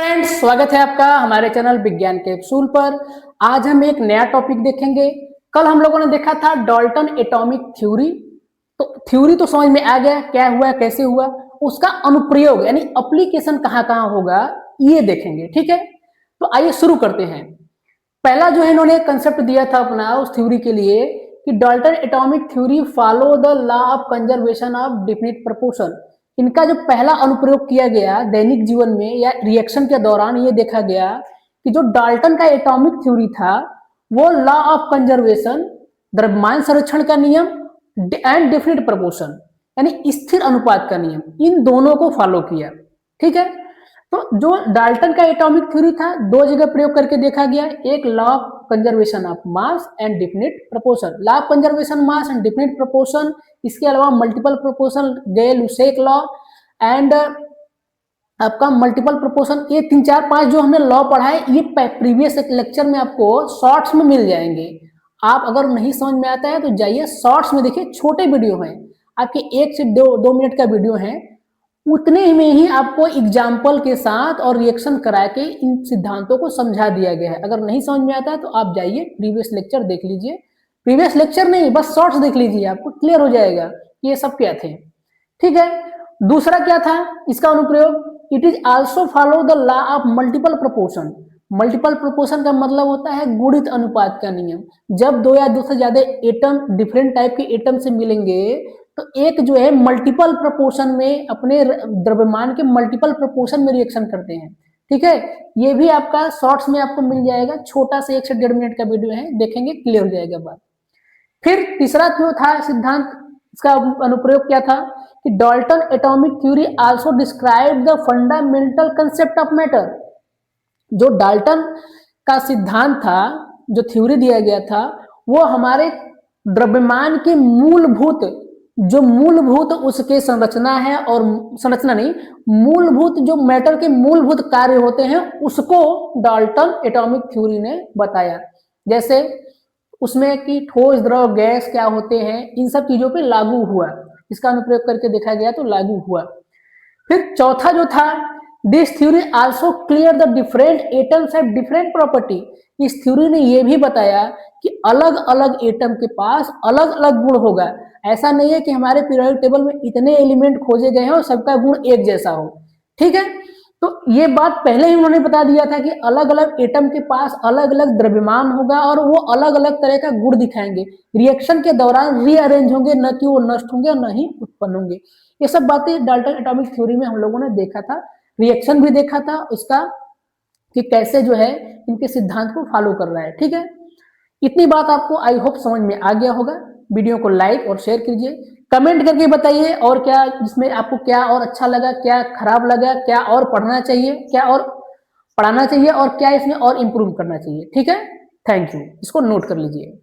Friends, स्वागत है आपका हमारे चैनल विज्ञान कैप्सूल पर। आज हम एक नया टॉपिक देखेंगे। कल हम लोगों ने देखा था डाल्टन एटॉमिक थ्योरी। तो थ्योरी तो समझ में आ गया, क्या हुआ कैसे हुआ। उसका अनुप्रयोग यानी एप्लीकेशन कहाँ कहाँ होगा ये देखेंगे। ठीक है, तो आइए शुरू करते हैं। पहला जो है इन्होंने कंसेप्ट दिया था अपना उस थ्योरी के लिए कि Dalton atomic theory follow the law of conservation of definite proportion. इनका जो पहला अनुप्रयोग किया गया दैनिक जीवन में या रिएक्शन के दौरान ये देखा गया कि जो डाल्टन का एटॉमिक थ्योरी था वो लॉ ऑफ कंजर्वेशन, द्रव्यमान संरक्षण का नियम एंड डेफिनिट प्रोपोर्शन यानी स्थिर अनुपात का नियम, इन दोनों को फॉलो किया। ठीक है, तो जो डाल्टन का एटॉमिक थ्योरी था दो जगह प्रयोग करके देखा गया, एक law of conservation of mass and definite proportion, law of conservation mass and definite proportion. इसके अलावा मल्टीपल प्रोपोर्शन, गए-लुसेक लॉ एंड आपका मल्टीपल प्रोपोर्शन। ये 3 4 5 जो हमने लॉ पढ़ा है ये प्रीवियस लेक्चर में आपको शॉर्ट्स में मिल जाएंगे। आप अगर नहीं समझ में आता है तो जाइए शॉर्ट्स में देखिए, छोटे वीडियो हैं आपके, 1 से 2 मिनट का वीडियो है, उतने में ही आपको एग्जाम्पल के साथ और रिएक्शन करा के इन सिद्धांतों को समझा दिया गया है। अगर नहीं समझ में आता है तो आप जाइए प्रीवियस लेक्चर देख लीजिए, प्रीवियस लेक्चर नहीं बस शॉर्ट्स देख लीजिए, आपको क्लियर हो जाएगा कि ये सब क्या थे। ठीक है, दूसरा क्या था इसका अनुप्रयोग, it is also follow the law of multiple proportion. Multiple proportion का मतलब होता है गुणित अनुपात का नियम। जब दो या दो से ज्यादा एटम डिफरेंट टाइप के एटम से मिलेंगे तो एक जो है मल्टीपल प्रोपोर्शन में अपने द्रव्यमान के मल्टीपल प्रोपोर्शन में रिएक्शन करते हैं। ठीक है, ये भी आपका शॉर्ट्स में आपको मिल जाएगा, छोटा से 1 से 1.5 मिनट का वीडियो है, देखेंगे क्लियर हो जाएगा बात। फिर तीसरा जो था सिद्धांत, इसका अनुप्रयोग क्या था कि Dalton atomic theory also describe the fundamental concept of matter. जो डाल्टन का सिद्धांत था, जो थ्योरी दिया गया था, वो हमारे द्रव्यमान के मूलभूत उसके संरचना है, और संरचना नहीं, मूलभूत जो मैटर के मूलभूत कार्य होते हैं उसको डाल्टन एटॉमिक थ्योरी ने बताया। जैसे उसमें कि ठोस द्रव गैस क्या होते हैं, इन सब चीजों पे लागू हुआ, इसका अनुप्रयोग करके देखा गया तो लागू हुआ। फिर चौथा जो था, this theory also clear the different atoms have different property. इस थ्योरी ने यह भी बताया कि अलग अलग एटम के पास अलग अलग गुण होगा। ऐसा नहीं है कि हमारे पीरियोडिक टेबल में इतने एलिमेंट खोजे गए हैं और सबका गुण एक जैसा हो। ठीक है, तो ये बात पहले ही उन्होंने बता दिया था कि अलग अलग एटम के पास अलग अलग द्रव्यमान होगा और वो अलग अलग तरह का गुण दिखाएंगे, रिएक्शन के दौरान रीअरेंज होंगे, न कि वो नष्ट होंगे और न ही उत्पन्न होंगे। ये सब बातें डाल्टन एटॉमिक थ्योरी में हम लोगों ने देखा था, रिएक्शन भी देखा था उसका कि कैसे जो है इनके सिद्धांत को फॉलो कर रहा है। ठीक है, इतनी बात आपको आई होप समझ में आ गया होगा। वीडियो को लाइक और शेयर कीजिए, कमेंट करके बताइए और क्या इसमें आपको क्या और अच्छा लगा, क्या खराब लगा, क्या और पढ़ना चाहिए, क्या और पढ़ाना चाहिए और क्या इसमें और इम्प्रूव करना चाहिए। ठीक है, थैंक यू, इसको नोट कर लीजिए।